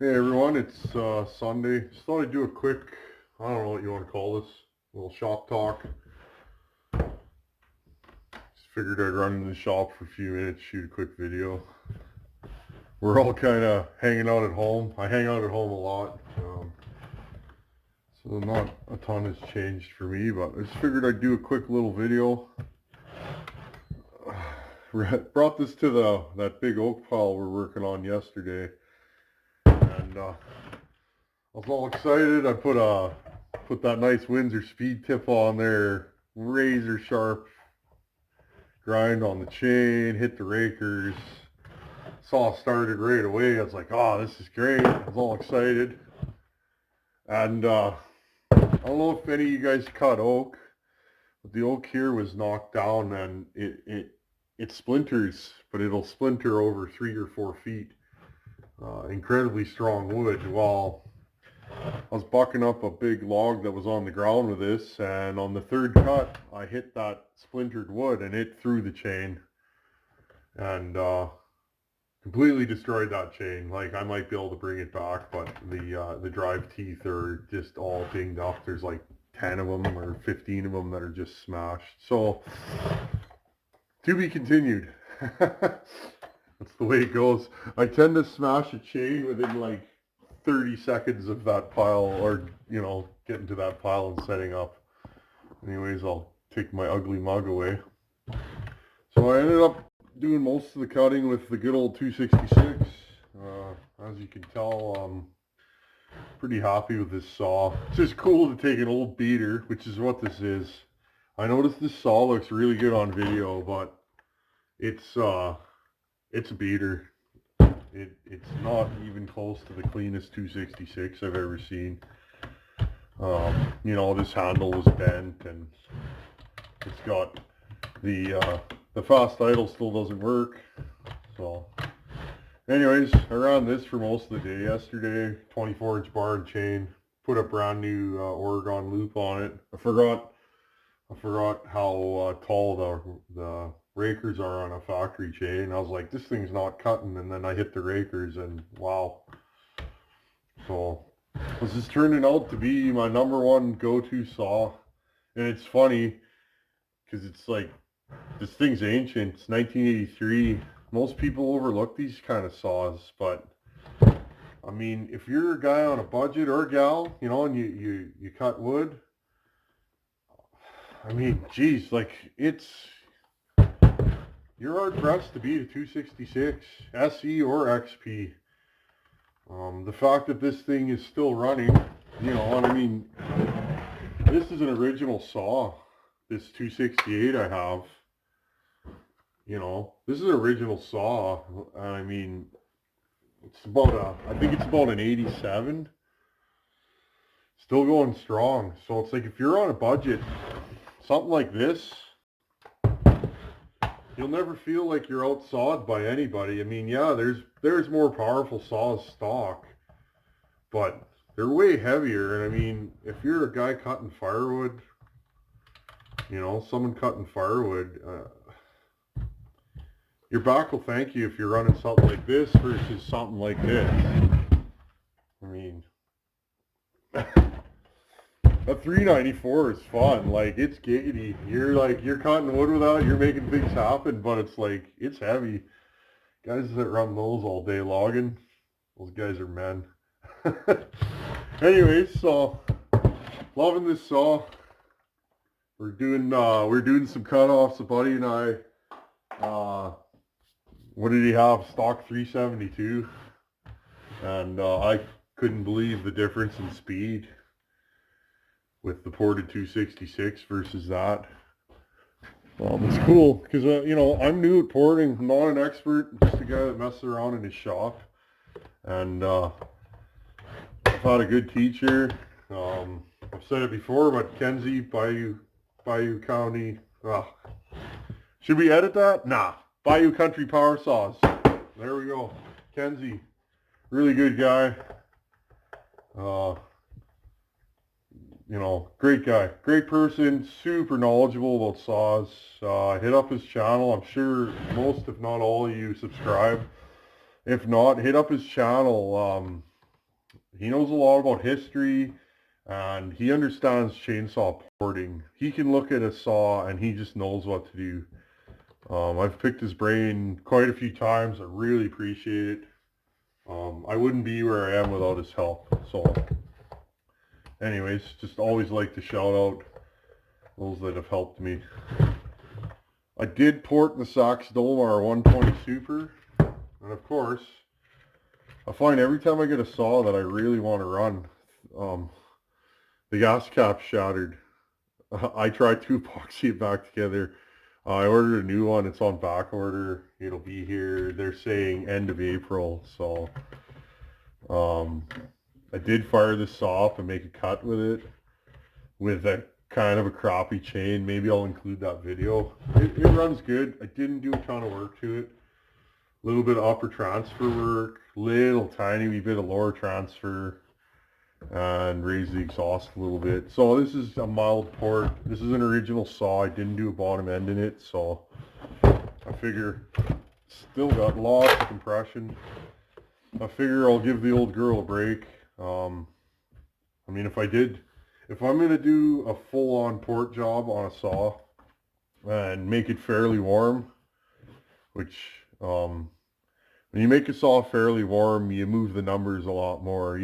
Hey everyone, it's Sunday. Just thought I'd do a quick, I don't know what you want to call this, a little shop talk. Just figured I'd run into the shop for a few minutes, shoot a quick video. We're all kind of hanging out at home. I hang out at home a lot, so not a ton has changed for me, but I just figured I'd do a quick little video. Brought this to that big oak pile we're working on yesterday, and I was all excited. I put that nice Windsor speed tip on there, razor sharp grind on the chain, hit the rakers. Saw started right away. I was like, oh, this is great. I was all excited. And I don't know if any of you guys cut oak, but the oak here was knocked down and it splinters, but it'll splinter over 3 or 4 feet. Incredibly strong wood. Well, I was bucking up a big log that was on the ground with this, and on the third cut, I hit that splintered wood and it threw the chain and completely destroyed that chain. Like, I might be able to bring it back, but the drive teeth are just all dinged up. There's like 10 of them or 15 of them that are just smashed. So, to be continued. That's the way it goes. I tend to smash a chain within like 30 seconds of that pile, or, getting to that pile and setting up. Anyways, I'll take my ugly mug away. So I ended up doing most of the cutting with the good old 266. As you can tell, I'm pretty happy with this saw. It's just cool to take an old beater, which is what this is. I noticed this saw looks really good on video, but it's a beater. It's not even close to the cleanest 266 I've ever seen. This handle was bent, and it's got the fast idle still doesn't work. So anyways, I ran this for most of the day yesterday. 24-inch bar and chain. Put a brand new Oregon loop on it. I forgot how tall the rakers are on a factory chain. I was like, this thing's not cutting, and then I hit the rakers and wow. So this is turning out to be my number one go-to saw. And it's funny because it's like, this thing's ancient. It's 1983. Most people overlook these kind of saws, but I mean, if you're a guy on a budget or a gal, and you cut wood, I mean, geez, like, you're hard pressed to beat a 266 SE or XP. The fact that this thing is still running, and I mean, this is an original saw. This 268 I have, this is an original saw. I mean, I think it's about an 87. Still going strong. So it's like, if you're on a budget, something like this, you'll never feel like you're outsawed by anybody. I mean, yeah, there's more powerful saws stock, but they're way heavier. And I mean, if you're a guy cutting firewood, someone cutting firewood, your back will thank you if you're running something like this versus something like this. I mean, a 394 is fun. Like, it's giggity. You're cutting wood with that, you're making things happen, but it's like, it's heavy. Guys that run those all day logging, those guys are men. Anyways, so loving this saw. We're doing some cutoffs. A buddy and I, what did he have? Stock 372, and I couldn't believe the difference in speed with the ported 266 versus that. It's cool because I'm new at porting. I'm not an expert, just a guy that messes around in his shop, and I've had a good teacher. I've said it before, but Kenzie, Bayou County. Should we edit that? Nah. Bayou Country Power Saws. There we go. Kenzie, really good guy. Great guy, great person, super knowledgeable about saws. Hit up his channel. I'm sure most, if not all of you, subscribe. If not, hit up his channel. he knows a lot about history, and he understands chainsaw porting. He can look at a saw and he just knows what to do. I've picked his brain quite a few times. I really appreciate it. I wouldn't be where I am without his help. So anyways, just always like to shout out those that have helped me. I did port the Sachs Dolmar 120 Super, and of course, I find every time I get a saw that I really want to run, the gas cap shattered. I tried to epoxy it back together. I ordered a new one. It's on back order. It'll be here. They're saying end of April. So I did fire this saw up and make a cut with it with a kind of a crappy chain. Maybe I'll include that video. It runs good. I didn't do a ton of work to it. A little bit of upper transfer work, little tiny wee bit of lower transfer, and raise the exhaust a little bit. So this is a mild port. This is an original saw. I didn't do a bottom end in it, so I figure still got lots of compression. I figure I'll give the old girl a break. I mean, if I'm gonna do a full-on port job on a saw and make it fairly warm, which when you make a saw fairly warm, you move the numbers a lot more.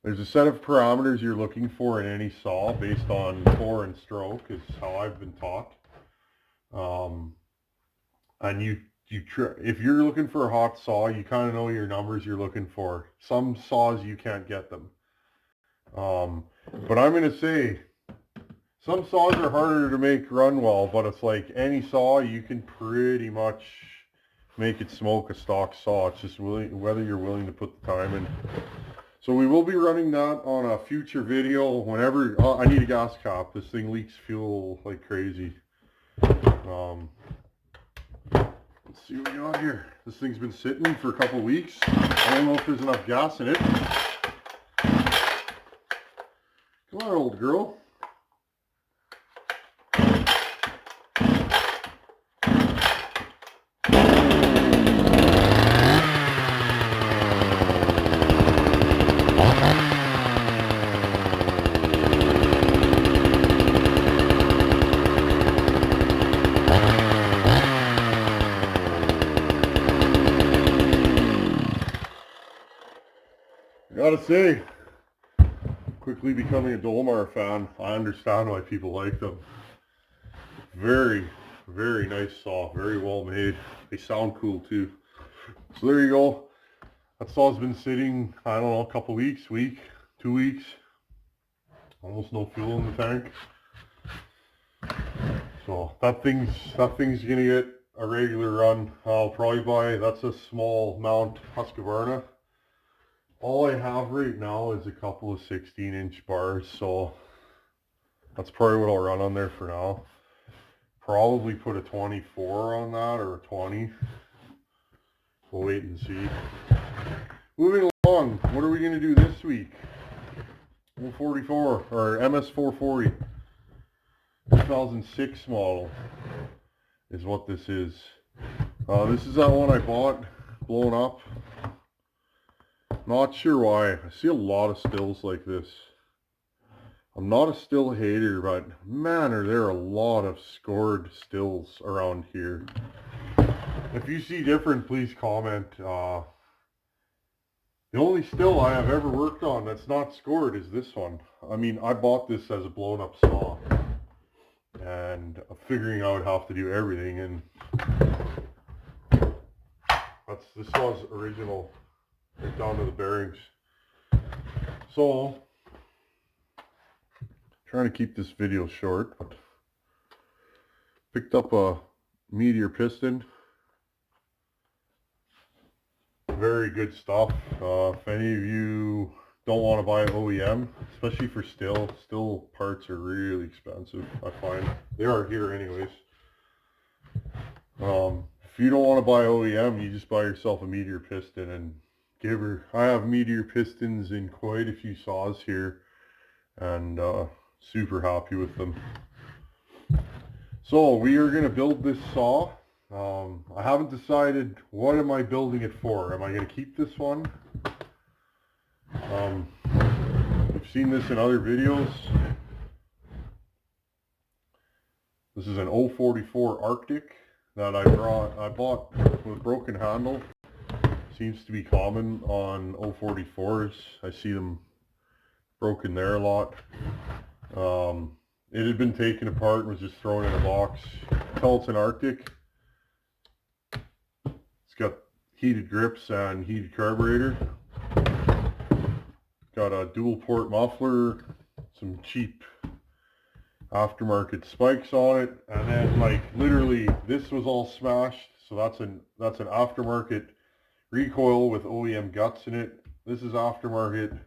There's a set of parameters you're looking for in any saw based on bore and stroke, is how I've been taught. And if you're looking for a hot saw, you kind of know your numbers you're looking for. Some saws you can't get them. But I'm going to say some saws are harder to make run well, but it's like any saw, you can pretty much make it smoke a stock saw. It's just whether you're willing to put the time in. So we will be running that on a future video whenever. I need a gas cap. This thing leaks fuel like crazy. Let's see what we got here. This thing's been sitting for a couple weeks. I don't know if there's enough gas in it. Come on, old girl. Gotta say, quickly becoming a Dolmar fan, I understand why people like them. Very, very nice saw, very well made. They sound cool too. So there you go. That saw's been sitting, I don't know, a couple weeks, 2 weeks. Almost no fuel in the tank. So that thing's gonna get a regular run. I'll probably buy, that's a small mount Husqvarna. All I have right now is a couple of 16-inch bars, so that's probably what I'll run on there for now. Probably put a 24 on that, or a 20. We'll wait and see. Moving along, what are we going to do this week? 144, or MS440. 2006 model is what this is. This is that one I bought, blown up. Not sure why. I see a lot of Stihls like this. I'm not a Stihl hater, but man, are there a lot of scored Stihls around here. If you see different, please comment. The only Stihl I have ever worked on that's not scored is this one. I mean, I bought this as a blown up saw, and I'm figuring out how to do everything, and this saw's original. Right down to the bearings. So, trying to keep this video short, but picked up a Meteor piston. Very good stuff. If any of you don't want to buy OEM, especially for Stihl parts are really expensive, I find. They are here anyways. If you don't want to buy OEM, you just buy yourself a Meteor piston and I have Meteor pistons in quite a few saws here, and super happy with them. So we are going to build this saw. I haven't decided what am I building it for. Am I going to keep this one? You've seen this in other videos. This is an 044 Arctic that I bought with a broken handle. Seems to be common on 044s. I see them broken there a lot. It had been taken apart and was just thrown in a box. Tell it's an Arctic. It's got heated grips and heated carburetor. Got a dual port muffler, some cheap aftermarket spikes on it, and then like literally this was all smashed. So that's an aftermarket recoil with OEM guts in it. This is aftermarket.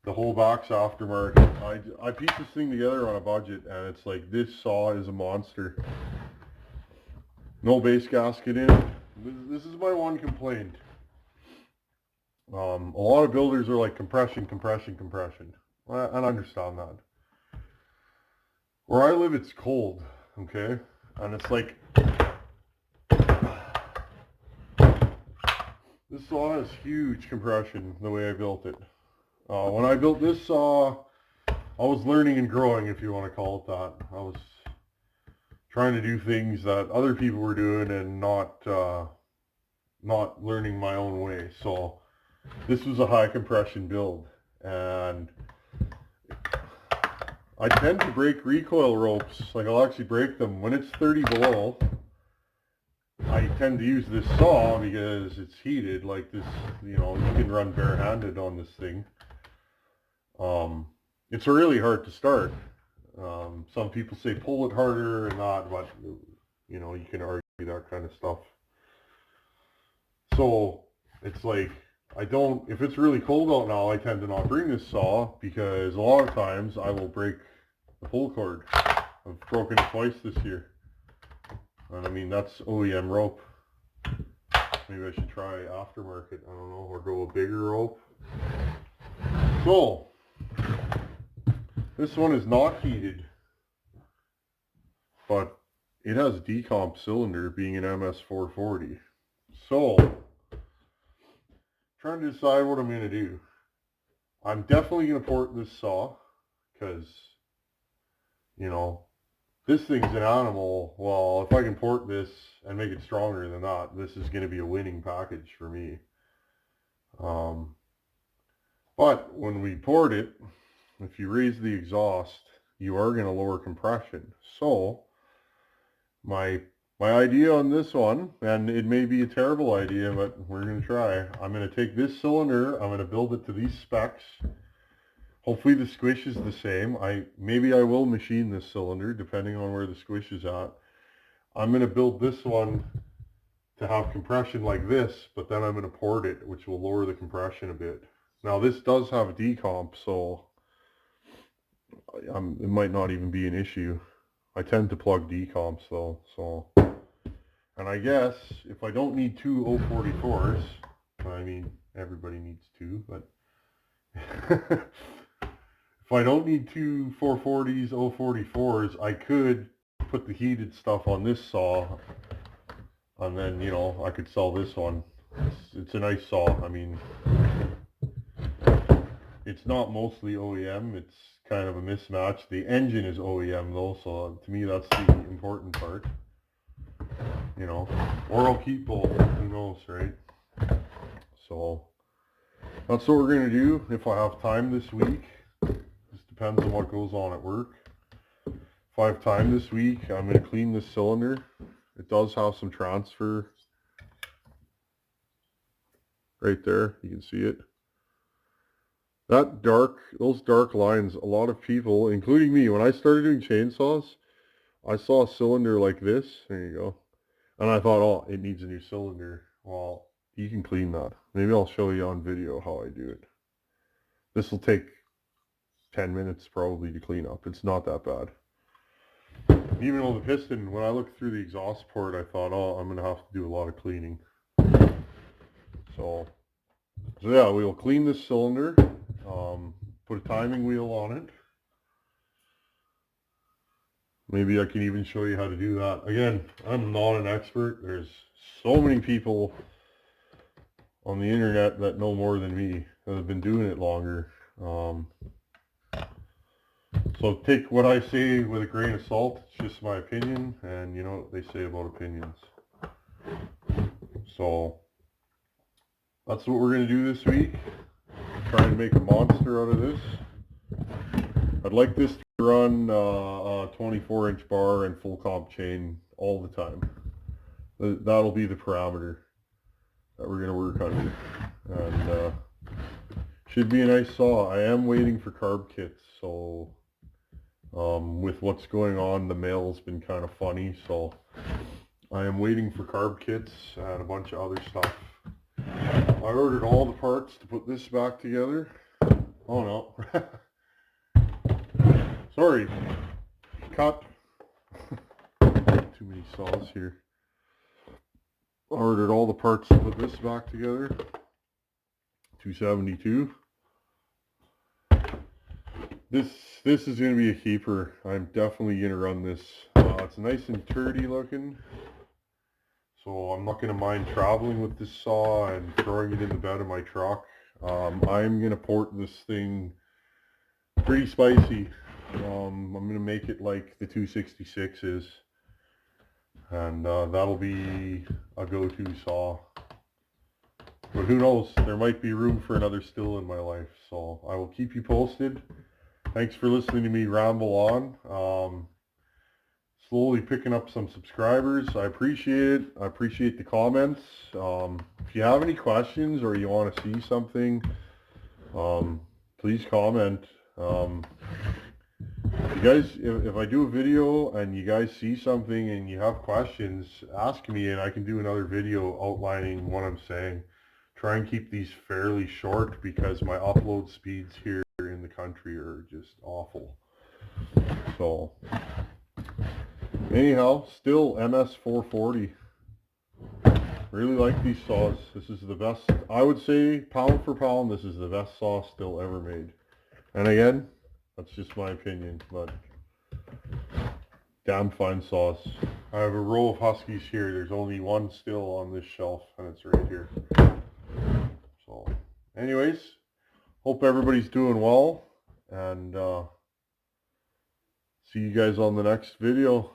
The whole back's aftermarket. I pieced this thing together on a budget, and it's like, this saw is a monster. No base gasket in it. This is my one complaint. A lot of builders are like compression. And I understand that. Where I live, it's cold, okay? And it's like, this saw has huge compression the way I built it. When I built this saw, I was learning and growing, if you want to call it that. I was trying to do things that other people were doing and not learning my own way. So this was a high compression build, and I tend to break recoil ropes. Like, I'll actually break them when it's 30 below. I tend to use this saw because it's heated. Like this, you know, you can run barehanded on this thing. It's really hard to start. Some people say pull it harder and not, but you know, you can argue that kind of stuff. So it's like, if it's really cold out now, I tend to not bring this saw because a lot of times I will break the pull cord. I've broken it twice this year. And I mean, that's OEM rope. Maybe I should try aftermarket, I don't know, or go a bigger rope. So, this one is not heated, but it has a decomp cylinder, being an MS440. So, trying to decide what I'm going to do. I'm definitely going to port this saw, because, you know, this thing's an animal. Well, if I can port this and make it stronger than that, this is going to be a winning package for me. But when we port it, if you raise the exhaust, you are going to lower compression. So my idea on this one, and it may be a terrible idea, but we're going to try. I'm going to take this cylinder, I'm going to build it to these specs. Hopefully the squish is the same. Maybe I will machine this cylinder depending on where the squish is at. I'm going to build this one to have compression like this, but then I'm going to port it, which will lower the compression a bit. Now this does have a decomp, so it might not even be an issue. I tend to plug decomps though, so. And I guess if I don't need two 044s, I mean, everybody needs two, but if I don't need two 440s, 044s, I could put the heated stuff on this saw, and then, you know, I could sell this one. It's a nice saw. I mean, it's not mostly OEM, it's kind of a mismatch. The engine is OEM though, so to me that's the important part. You know, or I'll keep both, who knows, right? So that's what we're going to do if I have time this week. Just depends on what goes on at work. If I have time this week, I'm going to clean this cylinder. It does have some transfer right there, you can see it. Those dark lines, a lot of people, including me, when I started doing chainsaws, I saw a cylinder like this, there you go, and I thought, oh, it needs a new cylinder. Well, you can clean that. Maybe I'll show you on video how I do it. This will take 10 minutes probably to clean up. It's not that bad. Even though the piston, when I looked through the exhaust port, I thought, oh, I'm going to have to do a lot of cleaning. So yeah, we will clean this cylinder, put a timing wheel on it. Maybe I can even show you how to do that. Again, I'm not an expert. There's so many people on the internet that know more than me, that have been doing it longer. So take what I say with a grain of salt. It's just my opinion, and you know what they say about opinions. So that's what we're going to do this week. Try and make a monster out of this. I'd like this to run a 24-inch bar and full comp chain all the time. That'll be the parameter that we're going to work under. And should be a nice saw. I am waiting for carb kits, so with what's going on, the mail's been kind of funny, so I am waiting for carb kits and a bunch of other stuff. I ordered all the parts to put this back together. Oh no. Sorry. Cut. Too many saws here. I ordered all the parts to put this back together. 272. This is going to be a keeper. I'm definitely going to run this. It's nice and turdy looking, so I'm not going to mind traveling with this saw and throwing it in the bed of my truck. I'm going to port this thing pretty spicy. I'm going to make it like the 266 is, and that'll be a go-to saw. But who knows, there might be room for another Stihl in my life, so I will keep you posted. Thanks for listening to me ramble on. Slowly picking up some subscribers. I appreciate it. I appreciate the comments. If you have any questions or you want to see something, please comment. You guys, if I do a video and you guys see something and you have questions, ask me and I can do another video outlining what I'm saying. Try and keep these fairly short because my upload speeds here in the country are just awful. So anyhow, Stihl MS440. Really like these saws. This is the best, I would say, pound for pound, this is the best saw Stihl ever made. And again, that's just my opinion, but damn fine saws. I have a row of Huskies here. There's only one Stihl on this shelf, and it's right here. So, anyways, hope everybody's doing well, and see you guys on the next video.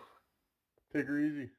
Take her easy.